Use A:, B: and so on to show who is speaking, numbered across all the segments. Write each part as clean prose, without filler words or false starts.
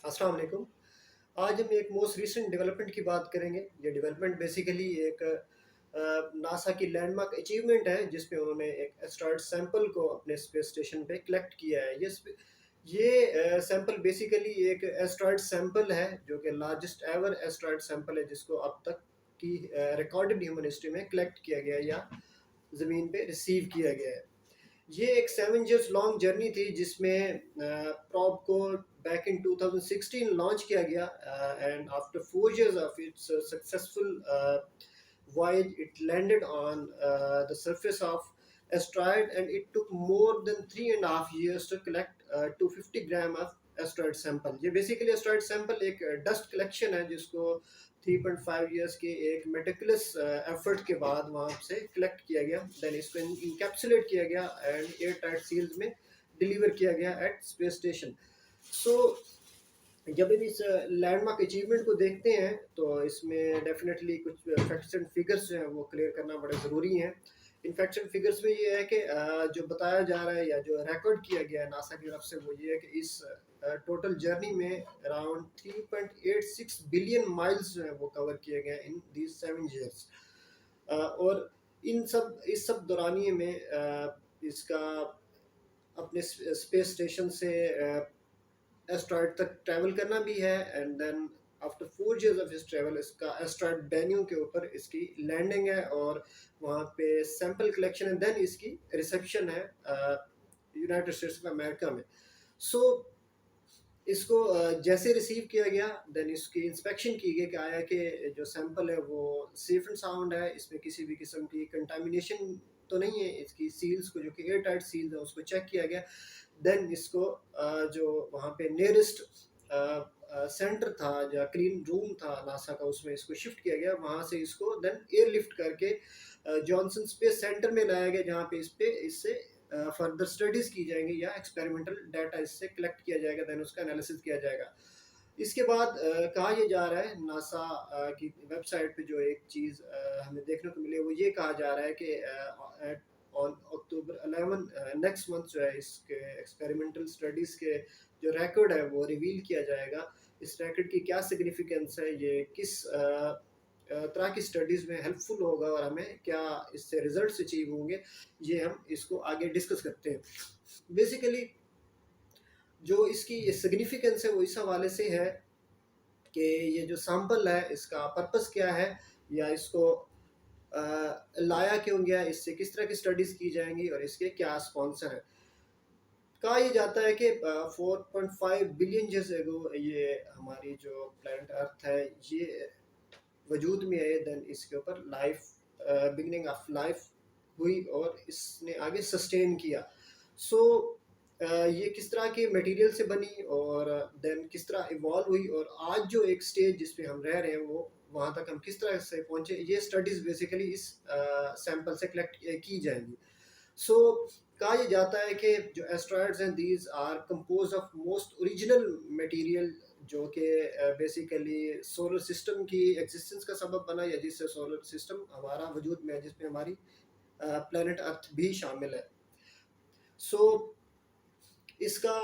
A: अस्सलाम वालेकुम। आज हम एक मोस्ट रीसेंट डेवलपमेंट की बात करेंगे। ये डेवलपमेंट बेसिकली एक नासा की लैंडमार्क अचीवमेंट है जिसमें उन्होंने एक एस्टेरॉयड सैंपल को अपने स्पेस स्टेशन पे कलेक्ट किया है। ये सैंपल बेसिकली एक एस्टेरॉयड सैंपल है जो कि लार्जेस्ट एवर एस्टेरॉयड सैंपल है जिसको अब तक की रिकॉर्डेड ह्यूमन हिस्ट्री में कलेक्ट किया गया है या ज़मीन पे रिसीव किया गया है। ये एक 7 इयर्स लॉन्ग जर्नी थी जिसमें प्रॉब को बैक इन 2016 लॉन्च किया गया and after 4 years of its successful voyage it landed on the surface of asteroid, and it took more than 3.5 years to collect 250 gram of asteroid sample. ये basically asteroid sample एक dust collection है जिसको 3.5 years के एक meticulous effort के बाद वहाँ से कलेक्ट किया गया, देन इसको इनकैप्सुलेट किया गया एंड एयर टाइट सील्स में डिलीवर किया गया एट स्पेस स्टेशन। सो जब भी इस लैंडमार्क अचीवमेंट को देखते हैं तो इसमें डेफिनेटली कुछ फैक्ट्स एंड फिगर्स जो हैं वो क्लियर करना बड़े ज़रूरी हैं। इन फैक्ट्स एंड फिगर्स में ये है कि जो बताया जा रहा है या जो रिकॉर्ड किया गया है नासा की तरफ से वो ये है कि इस टोटल जर्नी में अराउंड 3.86 बिलियन माइल्स जो है वो कवर किए गए इन दीज 7 इयर्स। और इस सब दौरानिए में इसका अपने स्पेस स्टेशन से एस्ट्रॉयड तक ट्रैवल करना भी है and then after 4 years of his travel इसका एस्ट्रॉयड बेन्यू के ऊपर इसकी लैंडिंग है और वहाँ पे सैंपल कलेक्शन है, देन इसकी रिसेप्शन है यूनाइटेड स्टेट्स ऑफ अमेरिका में। सो इसको जैसे रिसीव किया गया देन इसकी इंस्पेक्शन की गई कि आया कि जो सैंपल है वो सेफ एंड साउंड है, इसमें किसी भी किस्म की कंटामिनेशन तो नहीं है। इसकी सील्स को जो कि एयर टाइट सील्स है उसको चेक किया गया, देन इसको जो वहाँ पे नियरेस्ट सेंटर था या क्लीन रूम था नासा का उसमें इसको शिफ्ट किया गया। वहाँ से इसको देन एयरलिफ्ट करके जॉनसन स्पेस सेंटर में लाया गया जहाँ पे इससे फर्दर स्टडीज की जाएंगी या एक्सपेरिमेंटल डाटा इससे कलेक्ट किया जाएगा, देन उसका एनालिसिस किया जाएगा। इसके बाद कहा यह जा रहा है नासा की वेबसाइट पे जो एक चीज़ हमें देखने को मिली वो ये कहा जा रहा है कि ऑन अक्टूबर 11 नेक्स्ट मंथ जो है इसके एक्सपेरिमेंटल स्टडीज़ के जो रिकॉर्ड है वो रिवील किया जाएगा। इस रिकॉर्ड की क्या सिग्निफिकेंस है, ये किस तरह की स्टडीज़ में हेल्पफुल होगा और हमें क्या इससे रिजल्ट्स अचीव होंगे, ये हम इसको आगे डिस्कस करते हैं। बेसिकली जो इसकी सिग्निफिकेंस है वो इस हवाले से है कि ये जो सैंपल है इसका पर्पस क्या है या इसको लाया क्यों गया, इससे किस तरह की स्टडीज़ की जाएंगी और इसके क्या स्पॉन्सर है। कहा यह जाता है कि 4.5 बिलियन ईयर्स एगो ये हमारी जो प्लैनेट अर्थ है ये वजूद में आए, देन इसके ऊपर लाइफ बिगनिंग ऑफ लाइफ हुई और इसने आगे सस्टेन किया। सो ये किस तरह के मटेरियल से बनी और देन किस तरह इवॉल्व हुई और आज जो एक स्टेज जिस पे हम रह रहे हैं वो वहाँ तक हम किस तरह से पहुँचे, ये स्टडीज़ बेसिकली इस सैंपल से कलेक्ट की जाएंगी। सो कहा यह जाता है कि जो एस्ट्रॉयड्स हैं these are composed of most original material जो कि बेसिकली सोलर सिस्टम की एग्जिस्टेंस का सबब बना या जिससे सोलर सिस्टम हमारा वजूद में है जिसमें हमारी प्लेनेट अर्थ भी शामिल है। सो इसका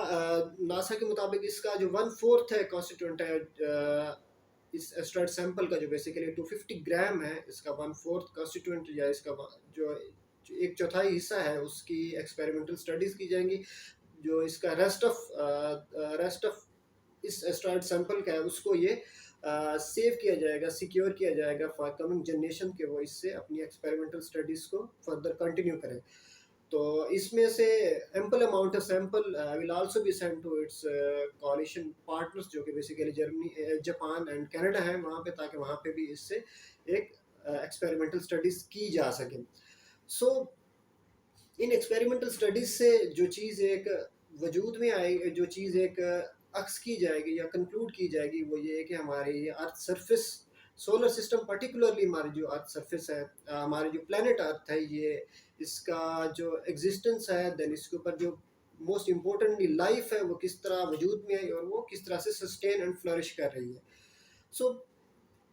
A: नासा के मुताबिक इसका जो 1/4 है कॉन्स्टिट्यूंट है इस एस्ट्रॉयड सैंपल का जो बेसिकली 250 ग्राम है, इसका 1/4 कॉन्स्टिट्यूंट या इसका जो एक चौथाई हिस्सा है उसकी एक्सपेरिमेंटल स्टडीज़ की जाएंगी। जो इसका रेस्ट ऑफ इस एस्ट्रॉयड सैंपल का है उसको ये सेव किया जाएगा, सिक्योर किया जाएगा फॉर कमिंग जनरेशन के वो इससे अपनी एक्सपेरिमेंटल स्टडीज़ को फर्दर कंटिन्यू करें। तो इसमें से ample amount of sample will also be sent to its coalition partners जो कि basically Germany Japan and Canada है वहाँ पे, ताकि वहाँ पे भी इससे एक एक्सपेरिमेंटल स्टडीज़ की जा सकें। सो इन एक्सपेरिमेंटल स्टडीज़ से जो चीज़ एक वजूद में आएगी, जो चीज़ एक अक्स की जाएगी या कंक्लूड की जाएगी वो ये है कि हमारी earth surface solar system particularly हमारी जो अर्थ सरफेस है हमारी जो प्लेनेट अर्थ है ये इसका जो एग्जिस्टेंस है देन इसके ऊपर जो मोस्ट इम्पोर्टेंटली लाइफ है वो किस तरह वजूद में आई और वो किस तरह से सस्टेन एंड फ्लरिश कर रही है। सो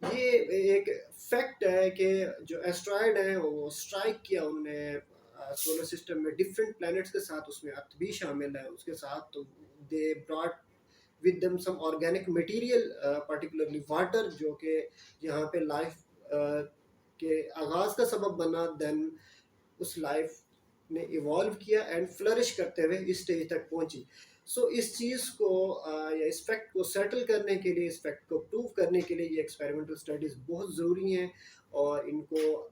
A: ये एक फैक्ट है कि जो एस्ट्रॉयड है वो स्ट्राइक किया उन्होंने सोलर सिस्टम में डिफरेंट प्लैनेट्स के साथ, उसमें अर्थ भी शामिल है उसके साथ, तो they brought with them some organic material, particularly water, जो कि यहाँ पे लाइफ के आगाज़ का सबब बना, देन उस लाइफ ने इवॉल्व किया एंड फ्लरिश करते हुए इस स्टेज तक पहुंची। सो इस चीज़ को या इस फैक्ट को सेटल करने के लिए, इस फैक्ट को प्रूव करने के लिए ये एक्सपेरिमेंटल स्टडीज़ बहुत ज़रूरी हैं, और इनको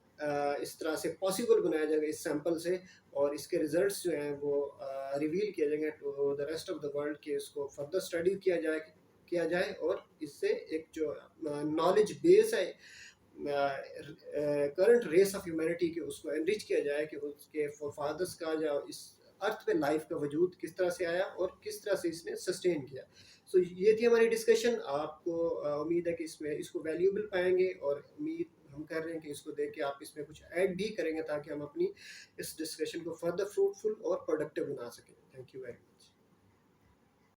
A: इस तरह से पॉसिबल बनाया जाएगा इस सैंपल से, और इसके रिजल्ट्स जो हैं वो रिवील किए जाएंगे to the rest of the world, कि इसको फर्दर स्टडी किया जाए और इससे एक जो नॉलेज बेस है करंट रेस ऑफ ह्यूमैनिटी के, उसको एनरिच किया जाए कि उसके फोरफादर्स का या इस अर्थ पे लाइफ का वजूद किस तरह से आया और किस तरह से इसने सस्टेन किया। सो ये थी हमारी डिस्कशन। आपको उम्मीद है कि इसमें इसको वैल्यूएबल पाएंगे, और उम्मीद हम कर रहे हैं कि इसको देख के आप इसमें कुछ ऐड भी करेंगे ताकि हम अपनी इस डिस्कशन को फर्दर फ्रूटफुल और प्रोडक्टिव बना सकें। Thank you very much.